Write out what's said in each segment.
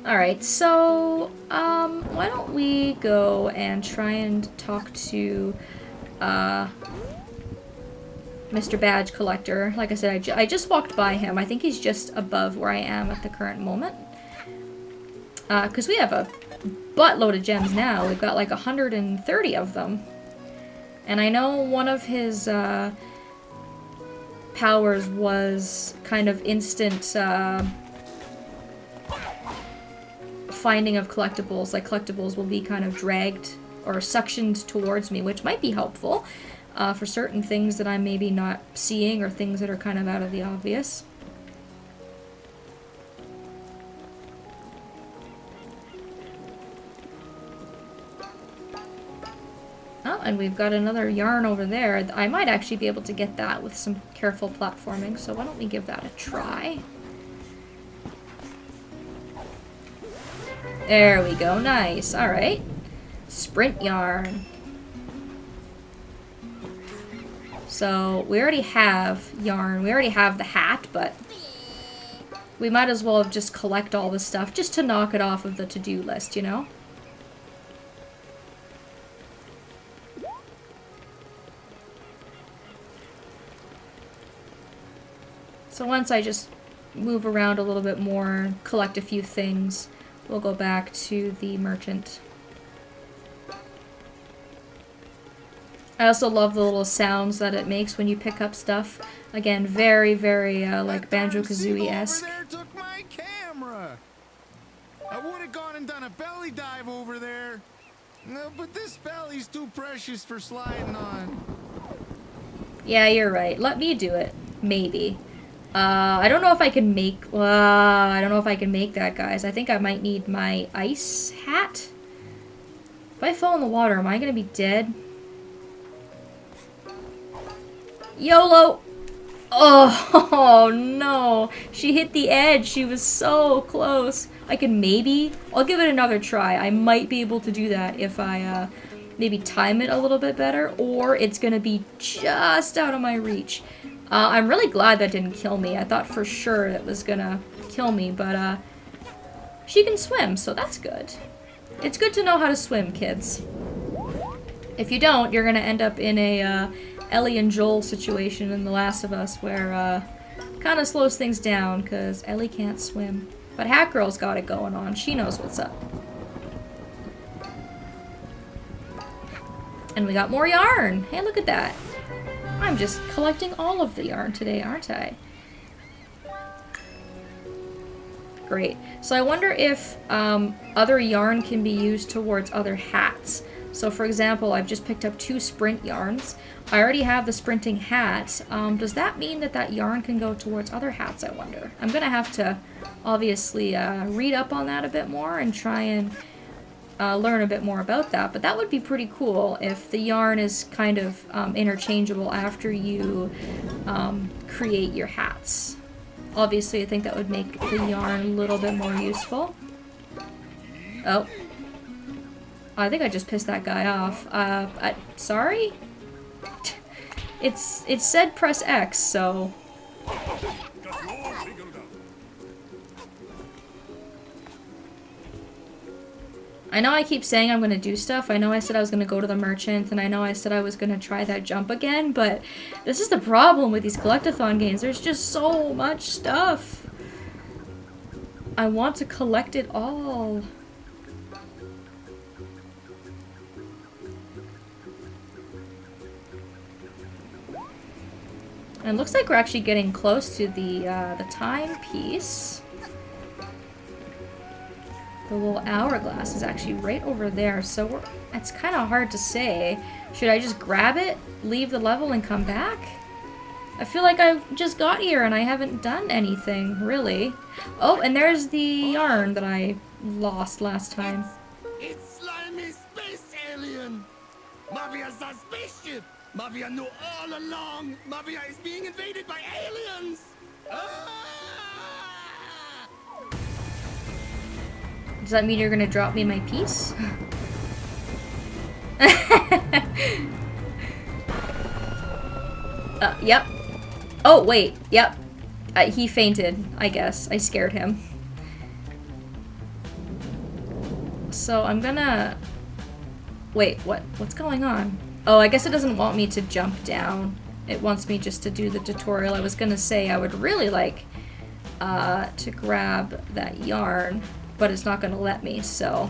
Alright, so, why don't we go and try and talk to, Mr. Badge Collector. Like I said, I just walked by him. I think he's just above where I am at the current moment. Because we have a buttload of gems now. We've got like 130 of them. And I know one of his, powers was kind of instant, finding of collectibles. Like, collectibles will be kind of dragged or suctioned towards me, which might be helpful for certain things that I'm maybe not seeing or things that are kind of out of the obvious. Oh, and we've got another yarn over there. I might actually be able to get that with some careful platforming, so why don't we give that a try? There we go, nice. Alright. Sprint yarn. So, we already have yarn. We already have the hat, but we might as well just collect all this stuff just to knock it off of the to-do list, you know? So once I just move around a little bit more, collect a few things, we'll go back to the merchant. I also love the little sounds that it makes when you pick up stuff. Again, very, very, like, Banjo-Kazooie-esque. Took my camera. I would have gone and done a belly dive over there. No, but this belly's too precious for sliding on. Yeah, you're right. Let me do it. Maybe. I don't know if I can make... I don't know if I can make that, guys. I think I might need my ice hat. If I fall in the water, am I gonna be dead? YOLO! Oh, no. She hit the edge. She was so close. I can maybe... I'll give it another try. I might be able to do that if I, maybe time it a little bit better, or it's gonna be just out of my reach. I'm really glad that didn't kill me. I thought for sure it was gonna kill me, but, she can swim, so that's good. It's good to know how to swim, kids. If you don't, you're gonna end up in a, Ellie and Joel situation in The Last of Us where, kind of slows things down, because Ellie can't swim. But Hat Girl's got it going on. She knows what's up. And we got more yarn! Hey, look at that! I'm just collecting all of the yarn today, aren't I? Great. So I wonder if other yarn can be used towards other hats. So for example, I've just picked up 2 sprint yarns. I already have the sprinting hat. Does that mean that that yarn can go towards other hats, I wonder? I'm gonna have to obviously read up on that a bit more and try and learn a bit more about that, but that would be pretty cool if the yarn is kind of interchangeable after you create your hats. Obviously, I think that would make the yarn a little bit more useful. Oh. I think I just pissed that guy off. Sorry? It said press X, so... I know I keep saying I'm gonna do stuff. I know I said I was gonna go to the merchant, and I know I said I was gonna try that jump again, but this is the problem with these collectathon games. There's just so much stuff. I want to collect it all. And it looks like we're actually getting close to the timepiece. The little hourglass is actually right over there, so it's kind of hard to say. Should I just grab it, leave the level, and come back? I feel like I just got here and I haven't done anything, really. Oh, and there's the yarn that I lost last time. It's slimy space alien! Mafia's a spaceship! Mafia knew all along! Mafia is being invaded by aliens! Does that mean you're gonna drop me my piece? Yep. Oh, wait. Yep. He fainted, I guess. I scared him. So I'm gonna... Wait, what's going on? Oh, I guess it doesn't want me to jump down. It wants me just to do the tutorial. I was gonna say I would really like to grab that yarn, but it's not gonna let me, so...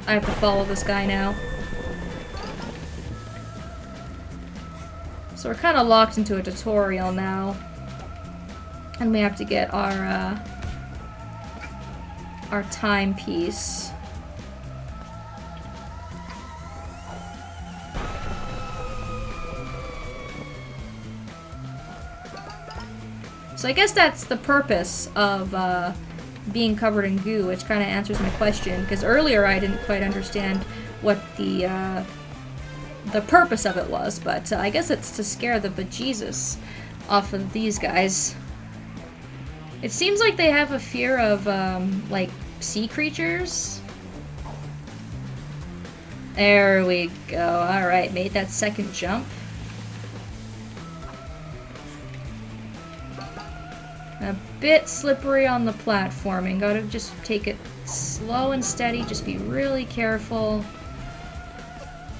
I have to follow this guy now. So we're kind of locked into a tutorial now. And we have to get our timepiece. So I guess that's the purpose of being covered in goo, which kind of answers my question, because earlier I didn't quite understand what the purpose of it was, but I guess it's to scare the bejesus off of these guys. It seems like they have a fear of, like, sea creatures. There we go. Alright, made that second jump. A bit slippery on the platforming. Gotta just take it slow and steady, just be really careful.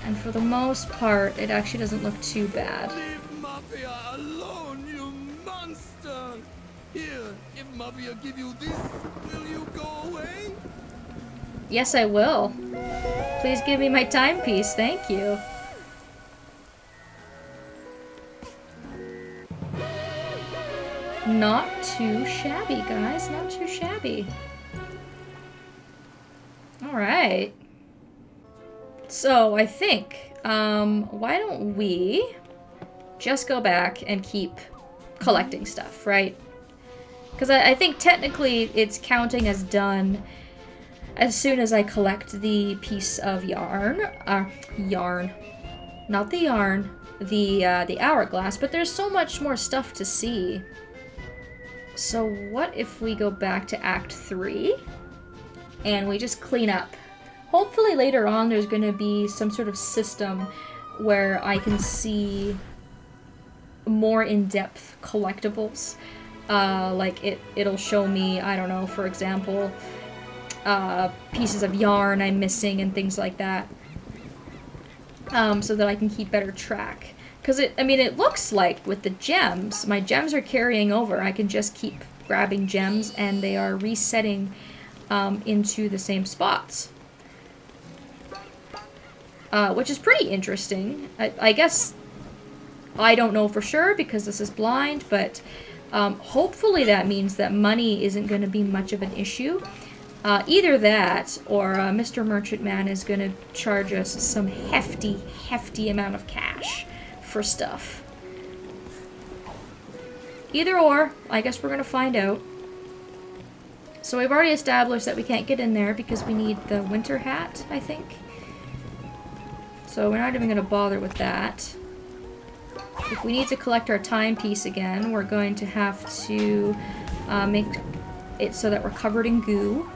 And for the most part, it actually doesn't look too bad. Leave Mafia alone, you monster! Here, if Mafia give you this, will you go away? Yes, I will. Please give me my timepiece, thank you. Not too shabby, guys. Not too shabby. Alright. So, I think, why don't we just go back and keep collecting stuff, right? Because I think technically it's counting as done as soon as I collect the piece of yarn. Not the yarn. The hourglass, but there's so much more stuff to see. So what if we go back to Act 3 and we just clean up? Hopefully later on there's going to be some sort of system where I can see more in-depth collectibles. Like it'll show me, I don't know, for example, pieces of yarn I'm missing and things like that. So that I can keep better track. Because it looks like with the gems, my gems are carrying over. I can just keep grabbing gems and they are resetting into the same spots. Which is pretty interesting. I guess I don't know for sure because this is blind, but hopefully that means that money isn't going to be much of an issue. Either that or Mr. Merchant Man is going to charge us some hefty amount of cash for stuff. Either or, I guess we're gonna find out. So we've already established that we can't get in there because we need the winter hat, I think. So we're not even gonna bother with that. If we need to collect our timepiece again, we're going to have to make it so that we're covered in goo.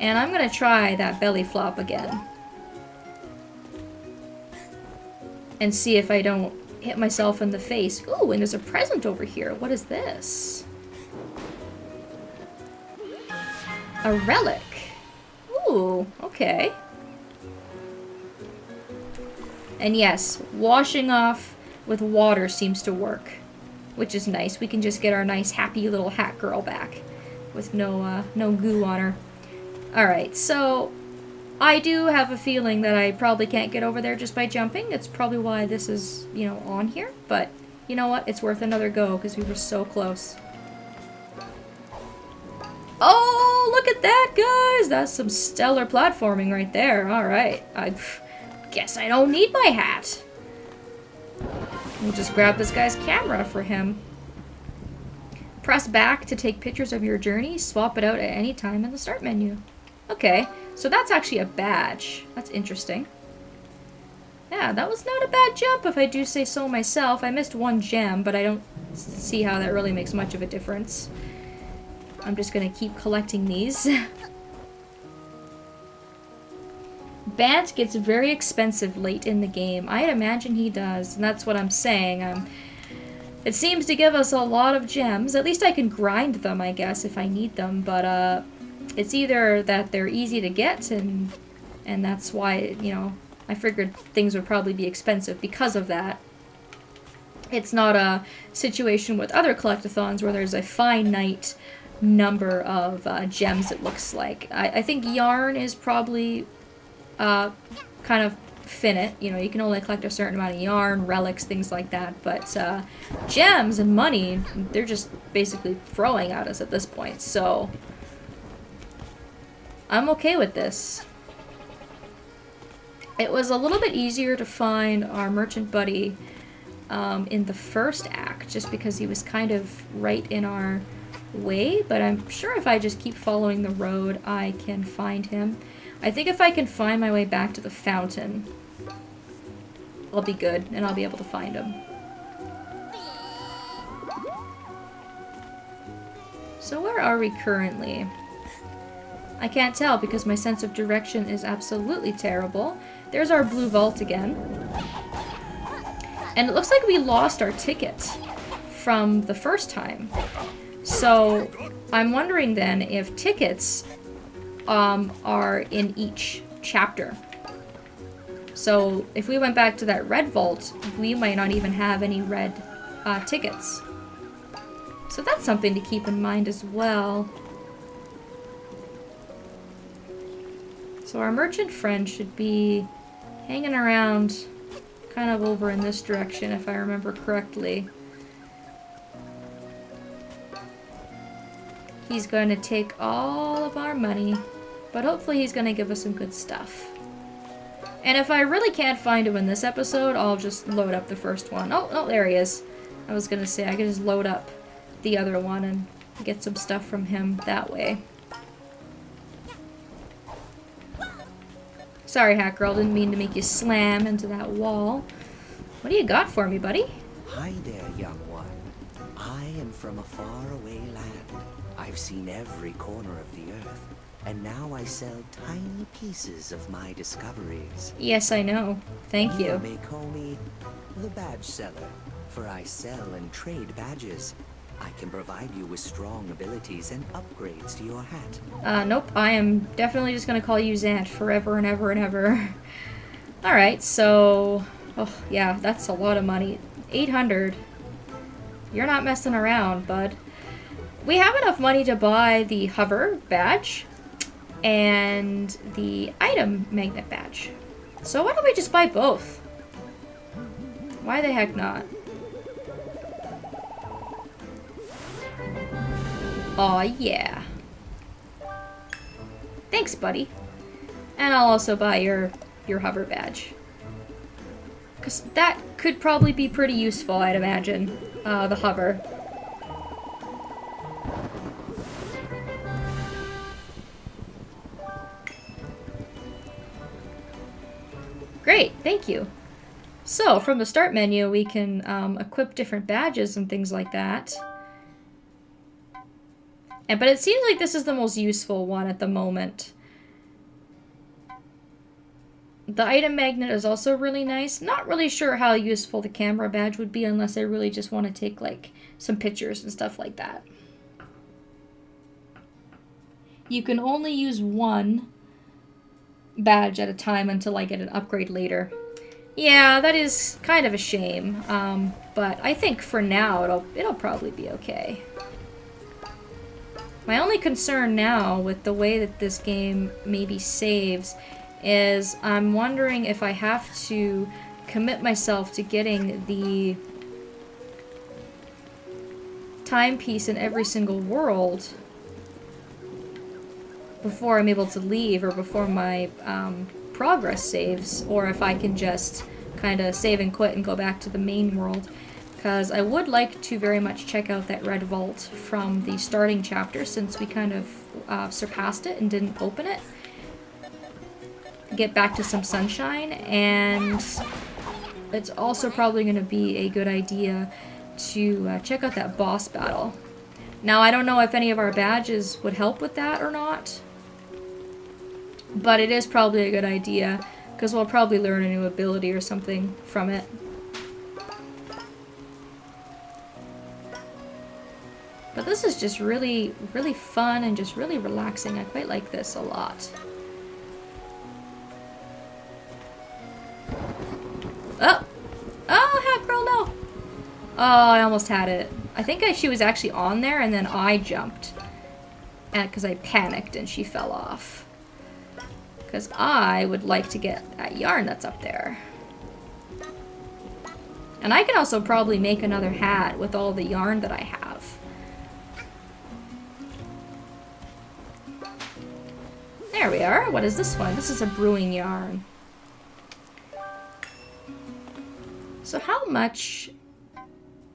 And I'm gonna try that belly flop again. And see if I don't hit myself in the face. Ooh, and there's a present over here. What is this? A relic. Ooh, okay. And yes, washing off with water seems to work, which is nice. We can just get our nice happy little hat girl back with no goo on her. Alright, so I do have a feeling that I probably can't get over there just by jumping. It's probably why this is, you know, on here. But, you know what? It's worth another go because we were so close. Oh, look at that, guys! That's some stellar platforming right there. Alright. I guess I don't need my hat. We'll just grab this guy's camera for him. Press back to take pictures of your journey. Swap it out at any time in the start menu. Okay, so that's actually a badge. That's interesting. Yeah, that was not a bad jump if I do say so myself. I missed one gem, but I don't see how that really makes much of a difference. I'm just gonna keep collecting these. Bant gets very expensive late in the game. I'd imagine he does, and that's what I'm saying. It seems to give us a lot of gems. At least I can grind them, I guess, if I need them. But it's either that they're easy to get, and that's why, you know, I figured things would probably be expensive because of that. It's not a situation with other collectathons where there's a finite number of gems, it looks like. I think yarn is probably kind of finite. You know, you can only collect a certain amount of yarn, relics, things like that. But gems and money, they're just basically throwing at us at this point. So I'm okay with this. It was a little bit easier to find our merchant buddy in the first act, just because he was kind of right in our way, but I'm sure if I just keep following the road, I can find him. I think if I can find my way back to the fountain, I'll be good, and I'll be able to find him. So where are we currently? I can't tell because my sense of direction is absolutely terrible. There's our blue vault again. And it looks like we lost our ticket from the first time. So I'm wondering then if tickets are in each chapter. So if we went back to that red vault, we might not even have any red tickets. So that's something to keep in mind as well. So our merchant friend should be hanging around kind of over in this direction, if I remember correctly. He's going to take all of our money, but hopefully he's going to give us some good stuff. And if I really can't find him in this episode, I'll just load up the first one. Oh, there he is. I was going to say, I could just load up the other one and get some stuff from him that way. Sorry, Hat Girl, didn't mean to make you slam into that wall. What do you got for me, buddy? Hi there, young one. I am from a faraway land. I've seen every corner of the earth, and now I sell tiny pieces of my discoveries. Yes, I know. Thank you. You may call me the badge seller, for I sell and trade badges. I can provide you with strong abilities and upgrades to your hat. Nope, I am definitely just gonna call you Zant forever and ever and ever. Alright, so... Oh, yeah, that's a lot of money. 800. You're not messing around, bud. We have enough money to buy the hover badge and the item magnet badge. So why don't we just buy both? Why the heck not? Aw, yeah. Thanks, buddy. And I'll also buy your hover badge. Because that could probably be pretty useful, I'd imagine. The hover. Great, thank you. So, from the start menu, we can equip different badges and things like that. But it seems like this is the most useful one at the moment. The item magnet is also really nice. Not really sure how useful the camera badge would be unless I really just want to take like some pictures and stuff like that. You can only use one badge at a time until I get an upgrade later. Yeah, that is kind of a shame. But I think for now it'll probably be okay. My only concern now with the way that this game maybe saves is I'm wondering if I have to commit myself to getting the timepiece in every single world before I'm able to leave or before my progress saves, or if I can just kind of save and quit and go back to the main world. Because I would like to very much check out that red vault from the starting chapter since we kind of surpassed it and didn't open it. Get back to some sunshine, and it's also probably going to be a good idea to check out that boss battle. Now, I don't know if any of our badges would help with that or not, but it is probably a good idea because we'll probably learn a new ability or something from it. But this is just really, really fun and just really relaxing. I quite like this a lot. Oh! Oh, Hat Girl, no! Oh, I almost had it. I think she was actually on there and then I jumped. Because I panicked and she fell off. Because I would like to get that yarn that's up there. And I can also probably make another hat with all the yarn that I have. There we are. What is this one? This is a brewing yarn. So how much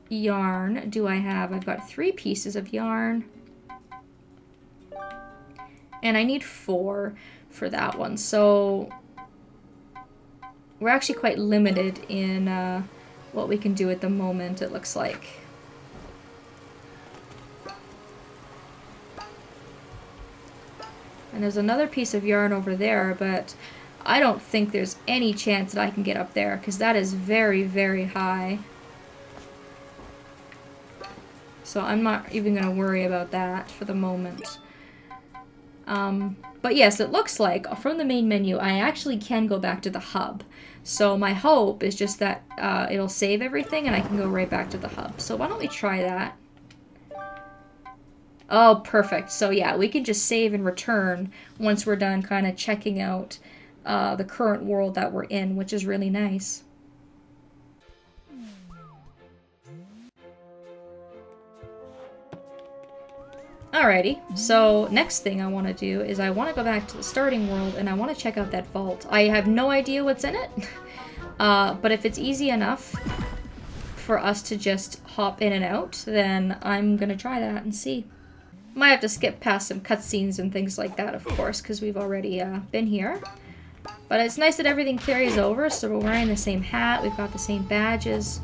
yarn do I have? I've got 3 pieces of yarn. And I need 4 for that one. So we're actually quite limited in what we can do at the moment, it looks like. And there's another piece of yarn over there, but I don't think there's any chance that I can get up there, because that is very, very high. So I'm not even going to worry about that for the moment. But yes, it looks like from the main menu, I actually can go back to the hub. So my hope is just that it'll save everything and I can go right back to the hub. So why don't we try that? Oh, perfect. So yeah, we can just save and return once we're done kind of checking out the current world that we're in, which is really nice. Alrighty, so next thing I want to do is I want to go back to the starting world and I want to check out that vault. I have no idea what's in it, but if it's easy enough for us to just hop in and out, then I'm going to try that and see. Might have to skip past some cutscenes and things like that, of course, because we've already been here. But it's nice that everything carries over, so we're wearing the same hat, we've got the same badges.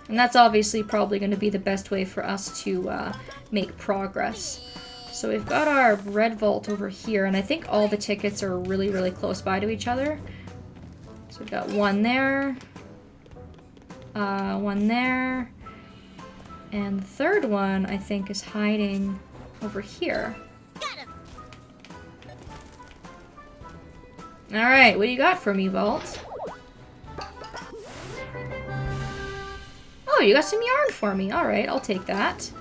And that's obviously probably going to be the best way for us to make progress. So we've got our red vault over here, and I think all the tickets are really, really close by to each other. So we've got one there, one there, and the third one I think is hiding over here. Alright, what do you got for me, Vault? Oh, you got some yarn for me. Alright, I'll take that.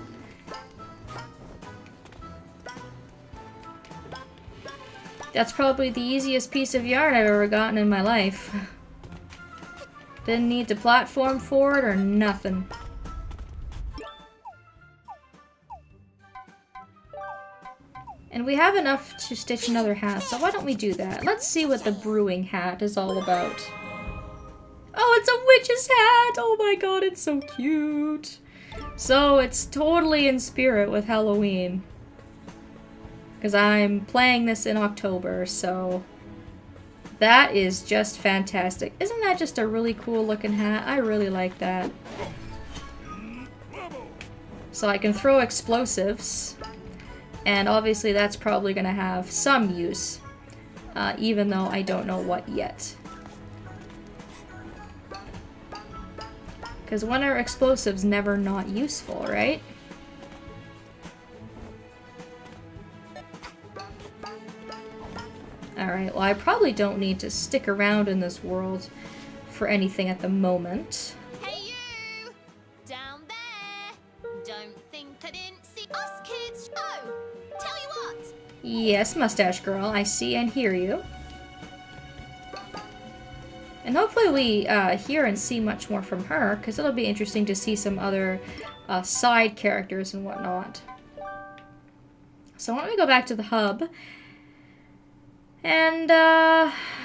That's probably the easiest piece of yarn I've ever gotten in my life. Didn't need to platform for it or nothing. And we have enough to stitch another hat, so why don't we do that? Let's see what the brewing hat is all about. Oh, it's a witch's hat! Oh my god, it's so cute! So, it's totally in spirit with Halloween. Because I'm playing this in October, so... that is just fantastic. Isn't that just a really cool looking hat? I really like that. So I can throw explosives. And obviously that's probably going to have some use. Even though I don't know what yet. Because when are explosives never not useful, right? Alright, well I probably don't need to stick around in this world for anything at the moment. Hey you! Down there! Don't think I didn't see us kids! Oh! Tell you what! Yes, Mustache Girl, I see and hear you. And hopefully we hear and see much more from her, because it'll be interesting to see some other side characters and whatnot. So why don't we go back to the hub, and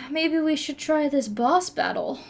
maybe we should try this boss battle.